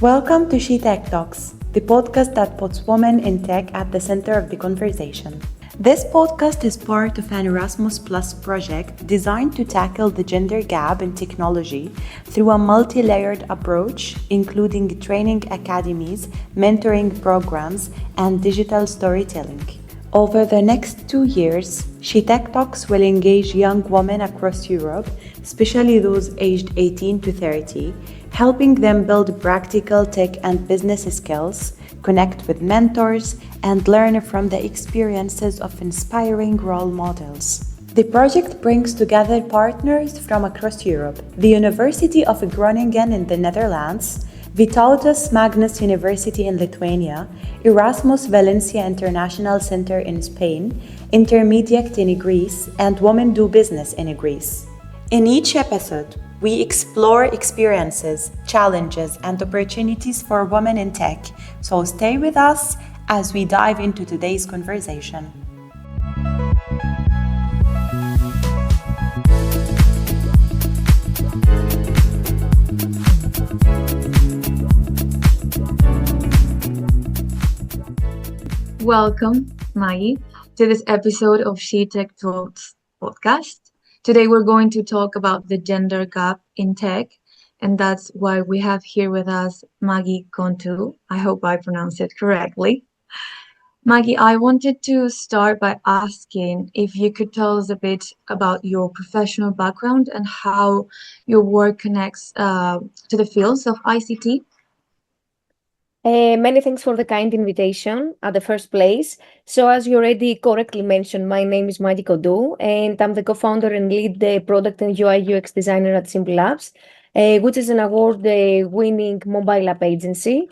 Welcome to SheTechTalks, the podcast that puts women in tech at the center of the conversation. This podcast is part of an Erasmus Plus project designed to tackle the gender gap in technology through a multi-layered approach, including training academies, mentoring programs, and digital storytelling. Over the next 2 years, SheTechTalks will engage young women across Europe, especially those aged 18 to 30, helping them build practical tech and business skills, connect with mentors, and learn from the experiences of inspiring role models. The project brings together partners from across Europe, the University of Groningen in the Netherlands, Vytautas Magnus University in Lithuania, Erasmus Valencia International Center in Spain, Intermediate in Greece, and Women Do Business in Greece. In each episode, we explore experiences, challenges, and opportunities for women in tech. So stay with us as we dive into today's conversation. Welcome, Magy, to this episode of SheTechTalks podcast. Today we're going to talk about the gender gap in tech, and that's why we have here with us Magy Kontou. I hope I pronounced it correctly. Magy, I wanted to start by asking if you could tell us a bit about your professional background and how your work connects to the fields of ICT. Many thanks for the kind invitation at the first place. So as you already correctly mentioned, my name is Magy Kontou, and I'm the co-founder and lead product and UI UX designer at Simple Labs, which is an award-winning mobile app agency.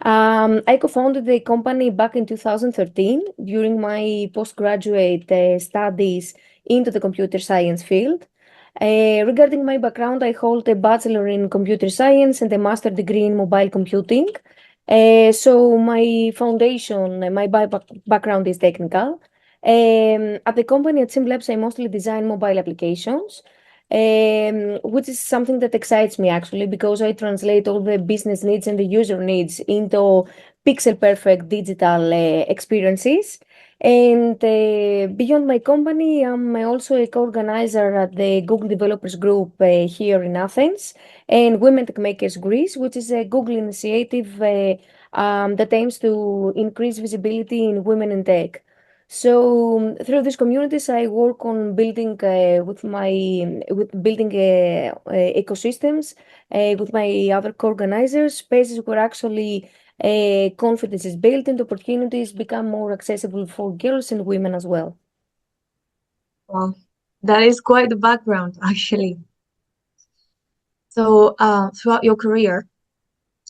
I co-founded the company back in 2013 during my postgraduate studies into the computer science field. Regarding my background, I hold a bachelor in computer science and a master degree in mobile computing. So my foundation, my background is technical. At the company at Simple Labs, I mostly design mobile applications, which is something that excites me actually, because I translate all the business needs and the user needs into pixel perfect digital experiences. And beyond my company, I'm also a co-organizer at the Google Developers Group here in Athens and Women Tech Makers Greece, which is a Google initiative that aims to increase visibility in women in tech. So through these communities, I work on building building ecosystems with my other co-organizers, spaces where actually confidence is built and opportunities become more accessible for girls and women as well. Well, that is quite the background, actually. So, throughout your career,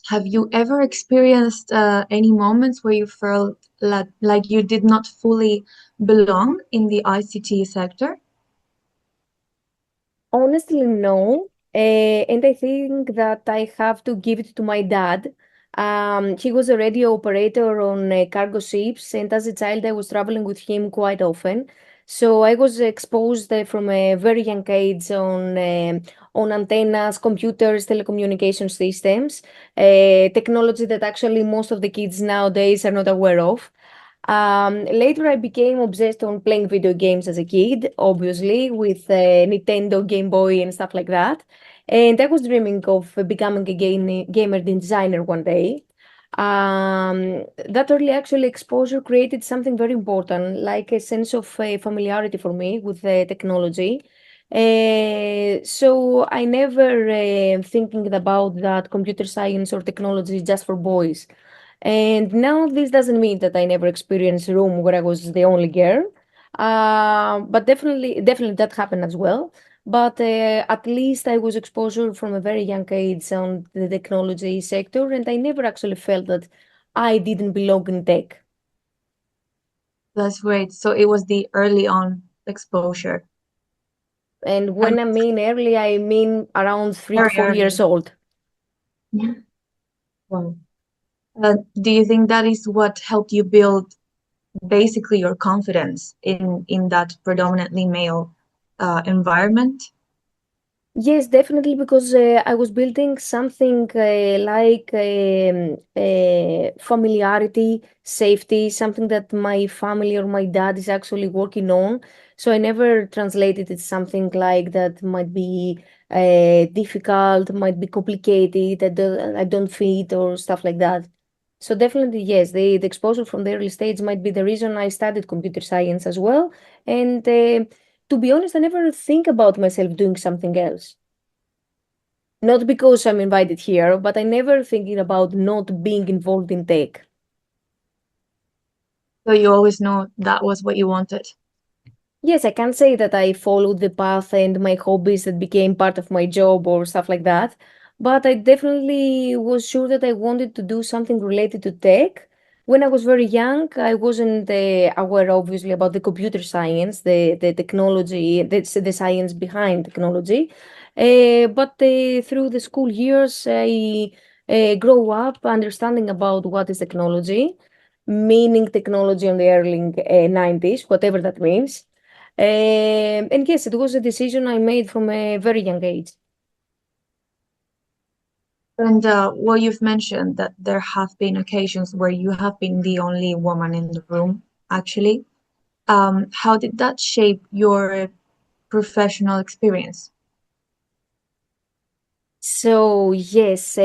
have you ever experienced any moments where you felt like you did not fully belong in the ICT sector? Honestly, no. And I think that I have to give it to my dad. He was a radio operator on cargo ships, and as a child, I was traveling with him quite often. So I was exposed from a very young age on antennas, computers, telecommunication systems, technology that actually most of the kids nowadays are not aware of. Later, I became obsessed on playing video games as a kid, obviously, with Nintendo, Game Boy, and stuff like that. And I was dreaming of becoming a gamer designer one day. That early actually exposure created something very important, like a sense of familiarity for me with technology. So I never thinking about that computer science or technology is just for boys. And now this doesn't mean that I never experienced a room where I was the only girl. But definitely that happened as well. But at least I was exposed from a very young age on the technology sector, and I never actually felt that I didn't belong in tech. That's great. So it was the early on exposure. And when I mean early, I mean around 3 to Very 4 years early. old. Yeah. Wow. Do you think that is what helped you build basically your confidence in that predominantly male environment? Yes, definitely, because I was building something like familiarity, safety, something that my family or my dad is actually working on. So I never translated it something like that might be difficult, might be complicated, I don't fit or stuff like that. So definitely, yes, the exposure from the early stage might be the reason I studied computer science as well. And to be honest, I never think about myself doing something else. Not because I'm invited here, but I never thinking about not being involved in tech. So you always know that was what you wanted. Yes, I can't say that I followed the path and my hobbies that became part of my job or stuff like that, but I definitely was sure that I wanted to do something related to tech. When I was very young, I wasn't aware, obviously, about the computer science, the technology, the science behind technology. But through the school years, I grow up understanding about what is technology, meaning technology on the early 90s, whatever that means. And yes, it was a decision I made from a very young age. And well, you've mentioned that there have been occasions where you have been the only woman in the room, actually. How did that shape your professional experience? So, yes,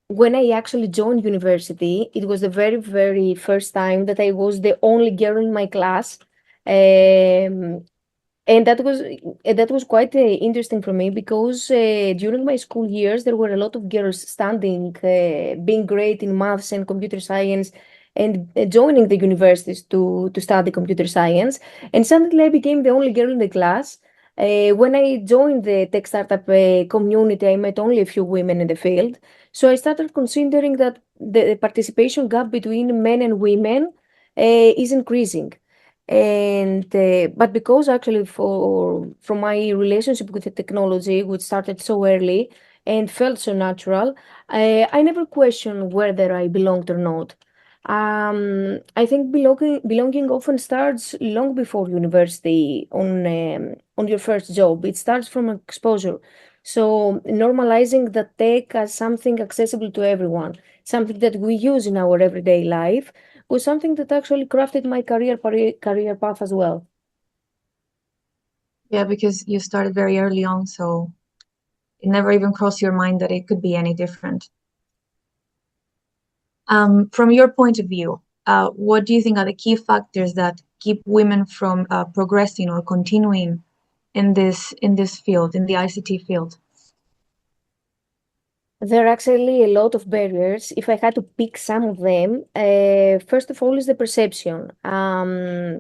when I actually joined university, it was the very, very first time that I was the only girl in my class. Um, and that was quite interesting for me because during my school years there were a lot of girls standing, being great in maths and computer science, and joining the universities to study computer science. And suddenly I became the only girl in the class. When I joined the tech startup community, I met only a few women in the field. So I started considering that the participation gap between men and women is increasing. And but because actually for from my relationship with the technology, which started so early and felt so natural, I never questioned whether I belonged or not. I think belonging often starts long before university on your first job. It starts from exposure. So normalizing the tech as something accessible to everyone, something that we use in our everyday life, was something that actually crafted my career path as well. Yeah, because you started very early on, so it never even crossed your mind that it could be any different. From your point of view, what do you think are the key factors that keep women from progressing or continuing in this field, in the ICT field? There are actually a lot of barriers. If I had to pick some of them, first of all is the perception.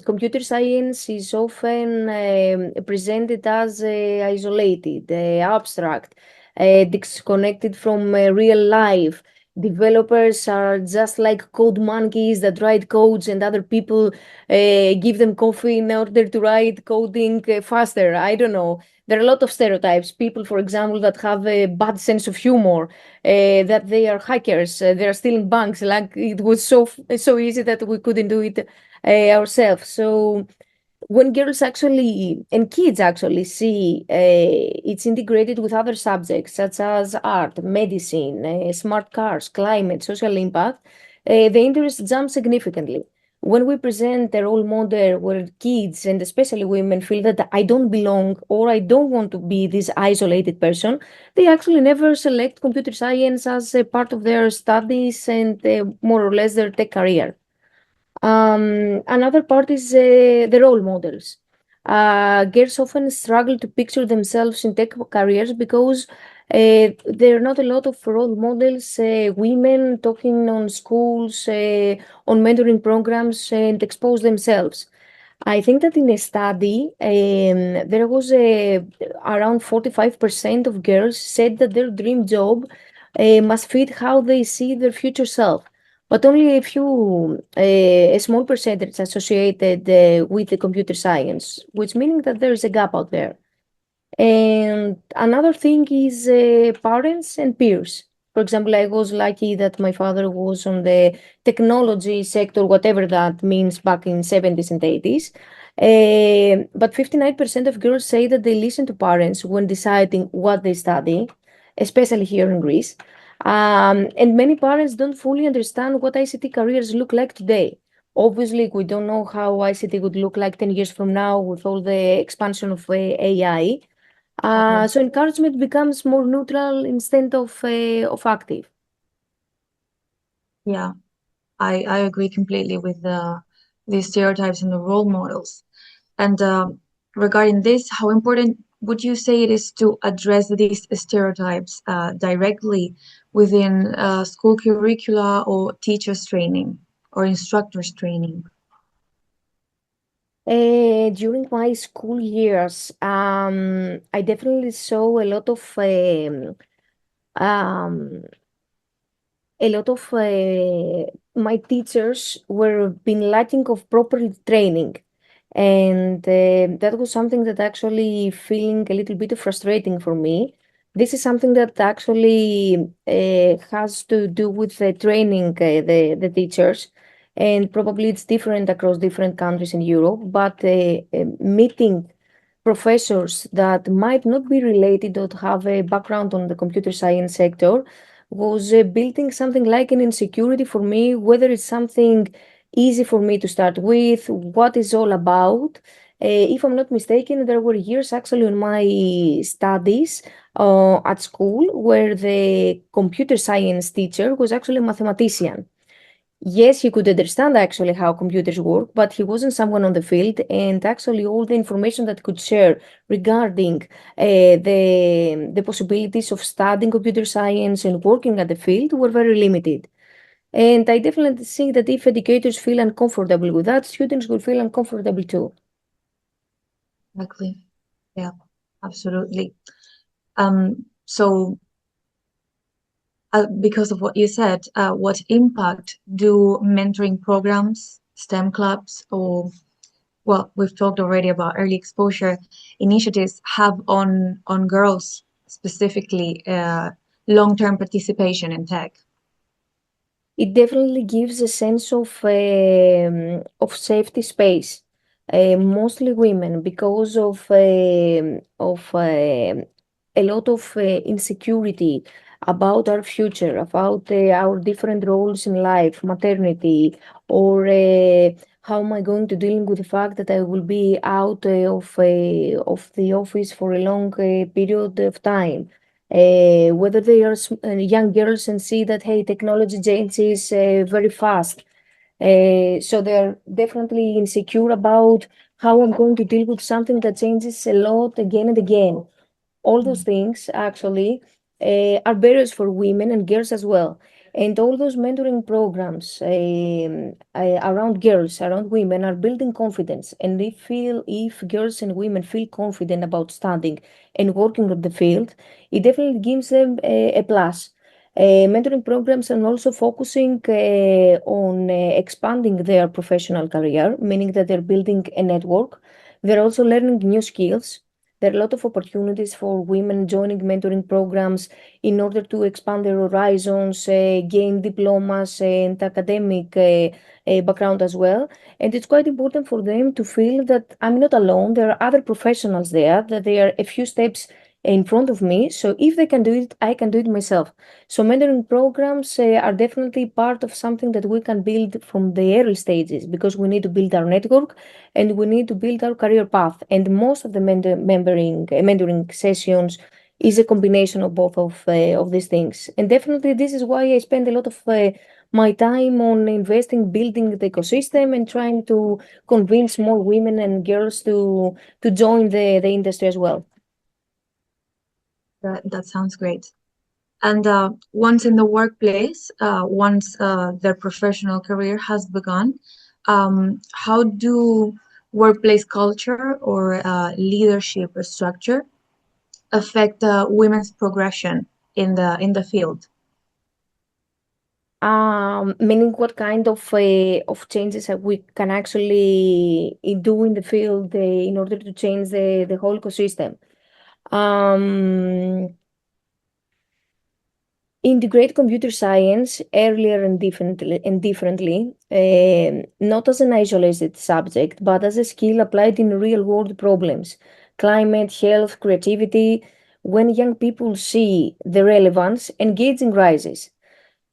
Computer science is often presented as isolated, abstract, disconnected from real life. Developers are just like code monkeys that write codes, and other people give them coffee in order to write coding faster. I don't know. There are a lot of stereotypes. People, for example, that have a bad sense of humor, that they are hackers, they are stealing banks. Like it was so easy that we couldn't do it ourselves. So when girls actually and kids actually see it's integrated with other subjects such as art, medicine, smart cars, climate, social impact, the interest jumps significantly. When we present a role model where kids and especially women feel that I don't belong or I don't want to be this isolated person, they actually never select computer science as a part of their studies and more or less their tech career. Another part is the role models. Girls often struggle to picture themselves in tech careers because there are not a lot of role models, women talking on schools, on mentoring programs, and expose themselves. I think that in a study, there was around 45% of girls said that their dream job must fit how they see their future self, but only a small percentage associated with the computer science, which meaning that there is a gap out there. And another thing is parents and peers. For example, I was lucky that my father was on the technology sector, whatever that means back in 70s and 80s. But 59% of girls say that they listen to parents when deciding what they study, especially here in Greece. And many parents don't fully understand what ICT careers look like today. Obviously, we don't know how ICT would look like 10 years from now with all the expansion of AI. Exactly. So encouragement becomes more neutral instead of active. Yeah, I agree completely with the stereotypes and the role models. And regarding this, how important would you say it is to address these stereotypes directly within school curricula or teachers' training or instructors' training? During my school years, I definitely saw um, a lot of my teachers were been lacking of proper training, and that was something that actually feeling a little bit frustrating for me. This is something that actually has to do with the training the teachers, and probably it's different across different countries in Europe, but meeting professors that might not be related or have a background on the computer science sector was building something like an insecurity for me, whether it's something easy for me to start with, what is all about. If I'm not mistaken, there were years actually in my studies at school where the computer science teacher was actually a mathematician. Yes, he could understand actually how computers work, but he wasn't someone on the field, and actually all the information that could share regarding the possibilities of studying computer science and working at the field were very limited. And I definitely think that if educators feel uncomfortable with that, students will feel uncomfortable too. Exactly. Yeah, absolutely. So because of what you said, what impact do mentoring programs, STEM clubs, or well, we've talked already about early exposure initiatives have on girls specifically long-term participation in tech? It definitely gives a sense of safety space, mostly women, because of a lot of insecurity about our future, about our different roles in life, maternity, or how am I going to deal with the fact that I will be out of the office for a long period of time, whether they are young girls and see that hey, technology changes very fast, so they're definitely insecure about how I'm going to deal with something that changes a lot again and again. All those Mm. things actually are barriers for women and girls as well. And all those mentoring programs around girls, around women, are building confidence. And if girls and women feel confident about studying and working on the field, it definitely gives them a plus. Mentoring programs are also focusing on expanding their professional career, meaning that they're building a network. They're also learning new skills. There are a lot of opportunities for women joining mentoring programs in order to expand their horizons, gain diplomas and academic background as well. And it's quite important for them to feel that I'm not alone. There are other professionals there, that they are a few steps in front of me. So if they can do it, I can do it myself. So mentoring programs are definitely part of something that we can build from the early stages, because we need to build our network and we need to build our career path. And most of the mentoring sessions is a combination of both of these things. And definitely, this is why I spend a lot of my time on investing, building the ecosystem, and trying to convince more women and girls to join the industry as well. That sounds great. And once in the workplace, once their professional career has begun, how do workplace culture or leadership structure affect women's progression in the field? Meaning what kind of changes that we can actually do in the field in order to change the whole ecosystem. Um, Integrate computer science earlier and differently, not as an isolated subject, but as a skill applied in real-world problems, climate, health, creativity. When young people see the relevance, engaging rises.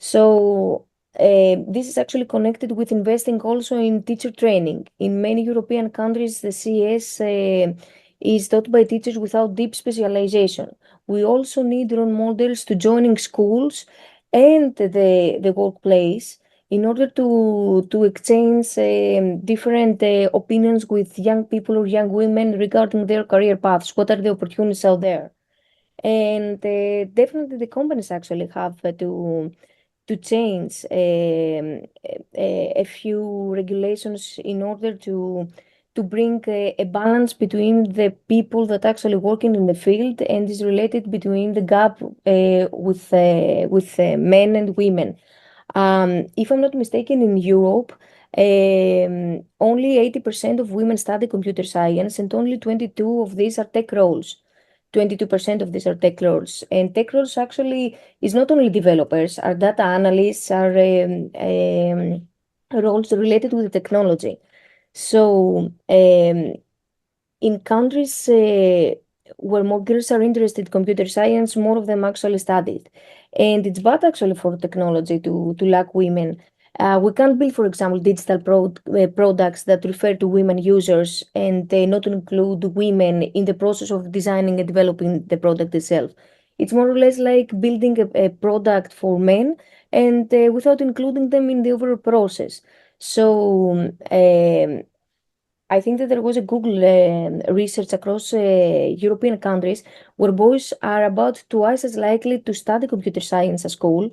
So this is actually connected with investing also in teacher training. In many European countries, the CS is taught by teachers without deep specialization. We also need role models to joining schools and the workplace in order to exchange different opinions with young people or young women regarding their career paths. What are the opportunities out there? And definitely the companies actually have to change a few regulations in order to bring a balance between the people that actually working in the field and is related between the gap with men and women. If I'm not mistaken, in Europe, only 80% of women study computer science, and only 22 of these are tech roles. 22% of these are tech roles. And tech roles actually is not only developers, are data analysts, are roles related with technology. So in countries where more girls are interested in computer science, more of them actually study it. And it's bad actually for technology to lack women. We can't build, for example, digital products that refer to women users and not include women in the process of designing and developing the product itself. It's more or less like building a product for men and without including them in the overall process. So I think that there was a Google research across European countries where boys are about twice as likely to study computer science at school.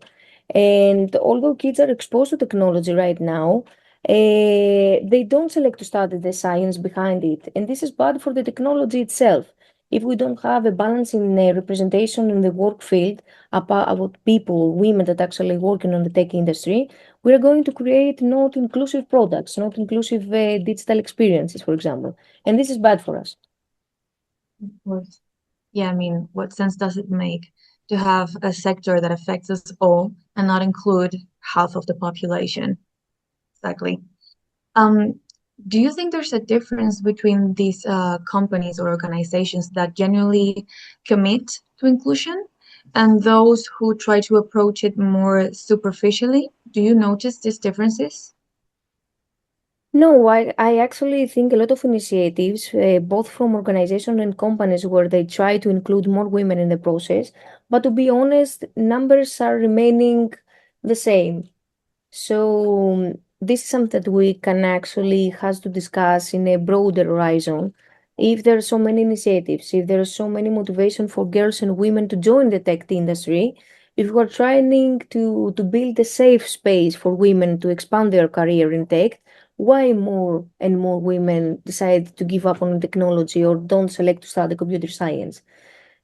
And although kids are exposed to technology right now, they don't select to study the science behind it. And this is bad for the technology itself. If we don't have a balance in representation in the work field about people, women that actually working on the tech industry, we're going to create not inclusive products, not inclusive digital experiences, for example. And this is bad for us. Of course. Yeah, I mean, what sense does it make to have a sector that affects us all and not include half of the population? Exactly. Um, do you think there's a difference between these companies or organizations that genuinely commit to inclusion and those who try to approach it more superficially? Do you notice these differences? No, I actually think a lot of initiatives, both from organizations and companies, where they try to include more women in the process. But to be honest, numbers are remaining the same. So this is something that we can actually has to discuss in a broader horizon. If there are so many initiatives, if there are so many motivation for girls and women to join the tech industry, if we are trying to build a safe space for women to expand their career in tech, why more and more women decide to give up on technology or don't select to study computer science?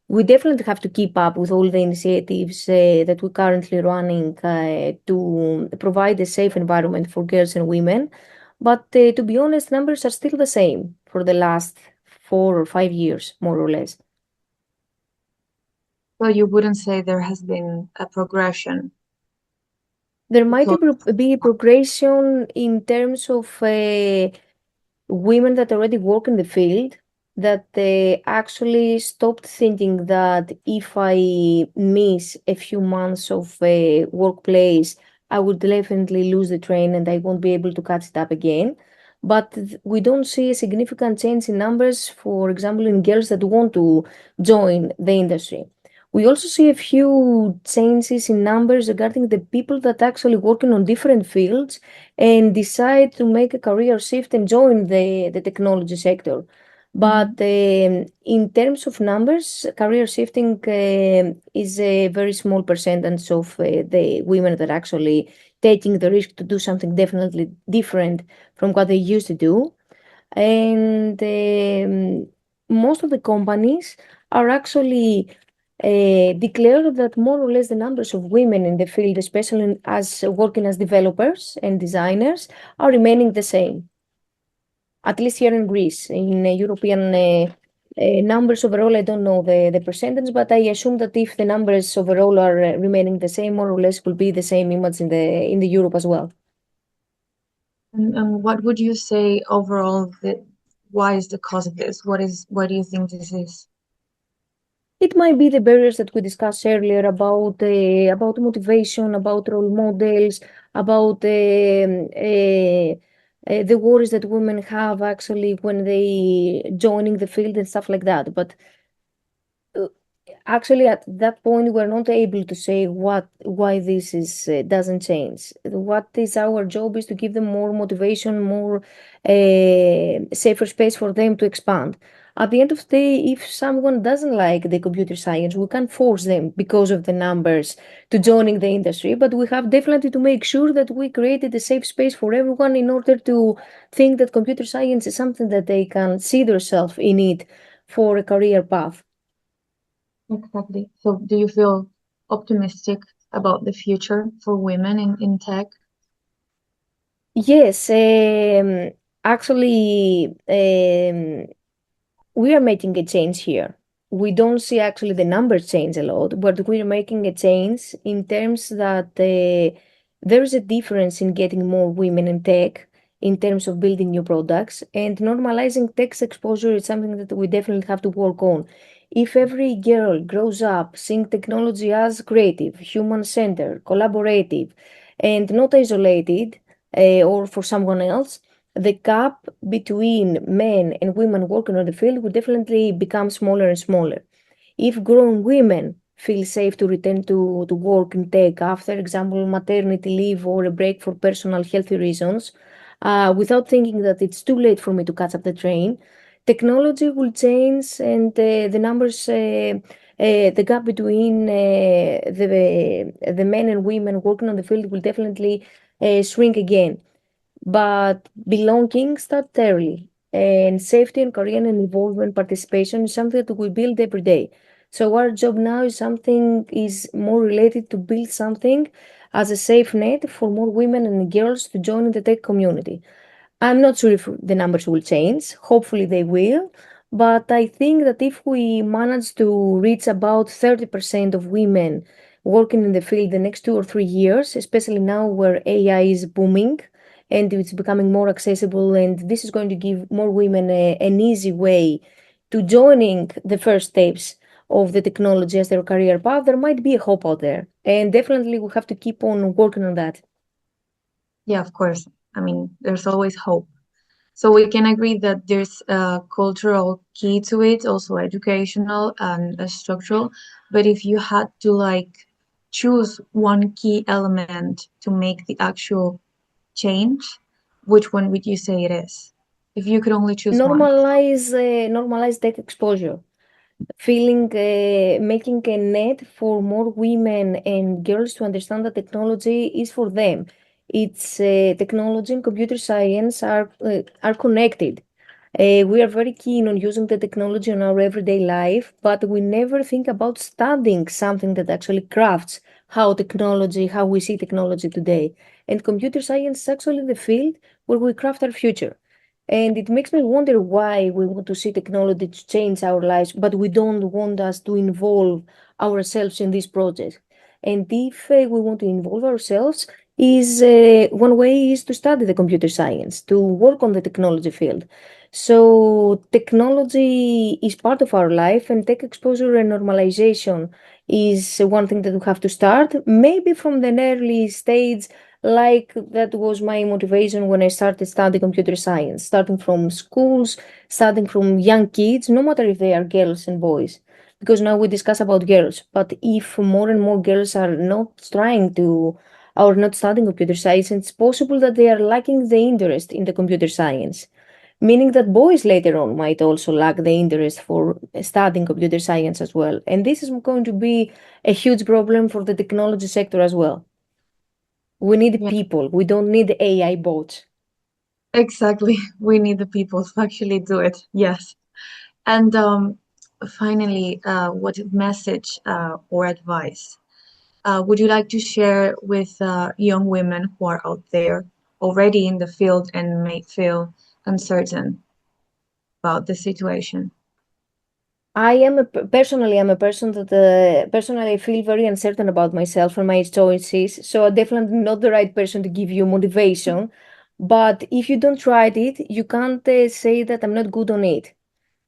We definitely have to keep up with all the initiatives that we're currently running to provide a safe environment for girls and women. But to be honest, numbers are still the same for the last 4 or 5 years, more or less. So you wouldn't say there has been a progression There might because be progression in terms of women that already work in the field, that they actually stopped thinking that if I miss a few months of a workplace, I would definitely lose the train and I won't be able to catch it up again. But we don't see a significant change in numbers, for example, in girls that want to join the industry. We also see a few changes in numbers regarding the people that actually working on different fields and decide to make a career shift and join the technology sector. But in terms of numbers, career shifting is a very small percentage of the women that are actually taking the risk to do something definitely different from what they used to do. And most of the companies are actually declare that more or less the numbers of women in the field, especially as working as developers and designers, are remaining the same. At least here in Greece, in European Numbers overall, I don't know the percentage, but I assume that if the numbers overall are remaining the same, more or less will be the same image in the Europe as well. And what would you say overall that why is the cause of this? Why do you think this is? It might be the barriers that we discussed earlier about motivation, about role models, about the worries that women have actually when they joining the field and stuff like that. But uh, actually, at that point, we're not able to say why this is doesn't change. What is our job is to give them more motivation, more safer space for them to expand. At the end of the day, if someone doesn't like the computer science, we can't force them because of the numbers to joining the industry. But we have definitely to make sure that we created a safe space for everyone in order to think that computer science is something that they can see themselves in it for a career path. Exactly. So do you feel optimistic about the future for women in tech? Yes, actually, we are making a change here. We don't see actually the numbers change a lot, but we're making a change in terms that there's a difference in getting more women in tech in terms of building new products, and normalizing tech exposure is something that we definitely have to work on. If every girl grows up seeing technology as creative, human-centered, collaborative, and not isolated or for someone else, the gap between men and women working on the field will definitely become smaller and smaller. If grown women feel safe to return to work in tech after example maternity leave or a break for personal healthy reasons, without thinking that it's too late for me to catch up the train, technology will change and the numbers, the gap between the men and women working on the field will definitely shrink again. But belonging starts early, and safety and career and involvement participation is something that we build every day. So our job now is more related to build something as a safe net for more women and girls to join the tech community. I'm not sure if the numbers will change. Hopefully they will. But I think that if we manage to reach about 30% of women working in the field the next 2 or 3 years, especially now where AI is booming and it's becoming more accessible, and this is going to give more women an easy way to joining the first steps of the technology as their career path, there might be a hope out there. And definitely we have to keep on working on that. Yeah, of course. I mean, there's always hope. So we can agree that there's a cultural key to it, also educational and structural. But if you had to like choose one key element to make the actual change, which one would you say it is? If you could only choose one. Normalize tech exposure, feeling making a net for more women and girls to understand that technology is for them. It's technology and computer science are connected. We are very keen on using the technology in our everyday life, but we never think about studying something that actually crafts how we see technology today. And computer science is actually the field where we craft our future. And it makes me wonder why we want to see technology to change our lives, but we don't want us to involve ourselves in this project. And if we want to involve ourselves, is one way is to study the computer science, to work on the technology field. So technology is part of our life, and tech exposure and normalization is one thing that we have to start, maybe from an early stage, like that was my motivation when I started studying computer science, starting from schools, starting from young kids, no matter if they are girls and boys. Because now we discuss about girls, but if more and more girls are not trying to or not studying computer science, it's possible that they are lacking the interest in the computer science, meaning that boys later on might also lack the interest for studying computer science as well. And this is going to be a huge problem for the technology sector as well. We need Yeah, people. We don't need AI bots. exactly. We need the people to actually do it. Yes. And finally, what message or advice would you like to share with young women who are out there already in the field and may feel uncertain about the situation? Personally, I'm a person that personally I feel very uncertain about myself and my choices. So I'm definitely not the right person to give you motivation. But if you don't try it, you can't say that I'm not good on it.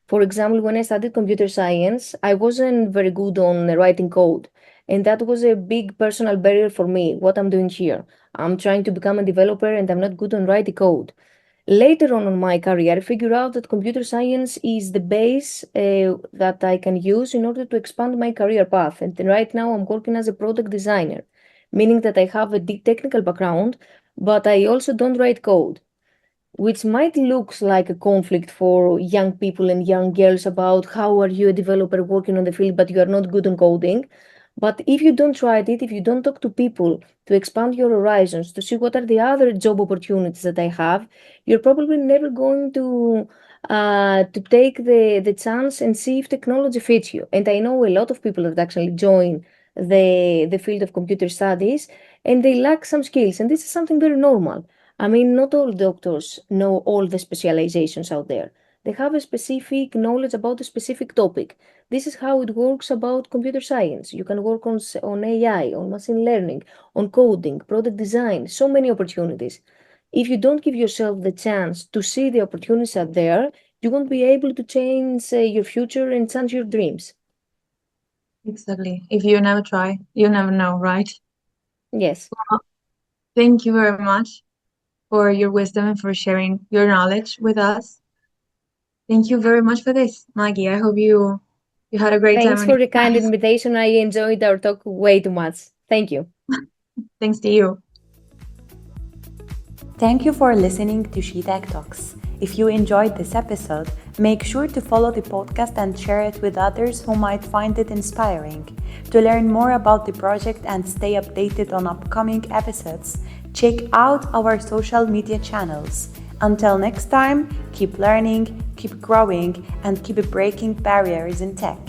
For example, when I studied computer science, I wasn't very good on writing code. And that was a big personal barrier for me, what I'm doing here. I'm trying to become a developer and I'm not good on writing code. Later on in my career, I figured out that computer science is the base that I can use in order to expand my career path. And right now, I'm working as a product designer, meaning that I have a deep technical background, but I also don't write code, which might look like a conflict for young people and young girls about how are you a developer working on the field but you are not good on coding. But if you don't try it, if you don't talk to people to expand your horizons, to see what are the other job opportunities that I have, you're probably never going to take the chance and see if technology fits you. And I know a lot of people that actually join the field of computer studies and they lack some skills, and this is something very normal. I mean, not all doctors know all the specializations out there. They have a specific knowledge about a specific topic. This is how it works about computer science. You can work on AI, on machine learning, on coding, product design, so many opportunities. If you don't give yourself the chance to see the opportunities out there, you won't be able to change your future and change your dreams. Exactly. If you never try, you never know, right? Yes. Well, thank you very much for your wisdom and for sharing your knowledge with us. Thank you very much for this, Maggie. I hope you had a great time Thanks on for your the kind class. invitation. I enjoyed our talk way too much. Thank you. Thanks to you. Thank you for listening to SheTechTalks. If you enjoyed this episode, make sure to follow the podcast and share it with others who might find it inspiring. To learn more about the project and stay updated on upcoming episodes, check out our social media channels. Until next time, keep learning, keep growing, and keep breaking barriers in tech.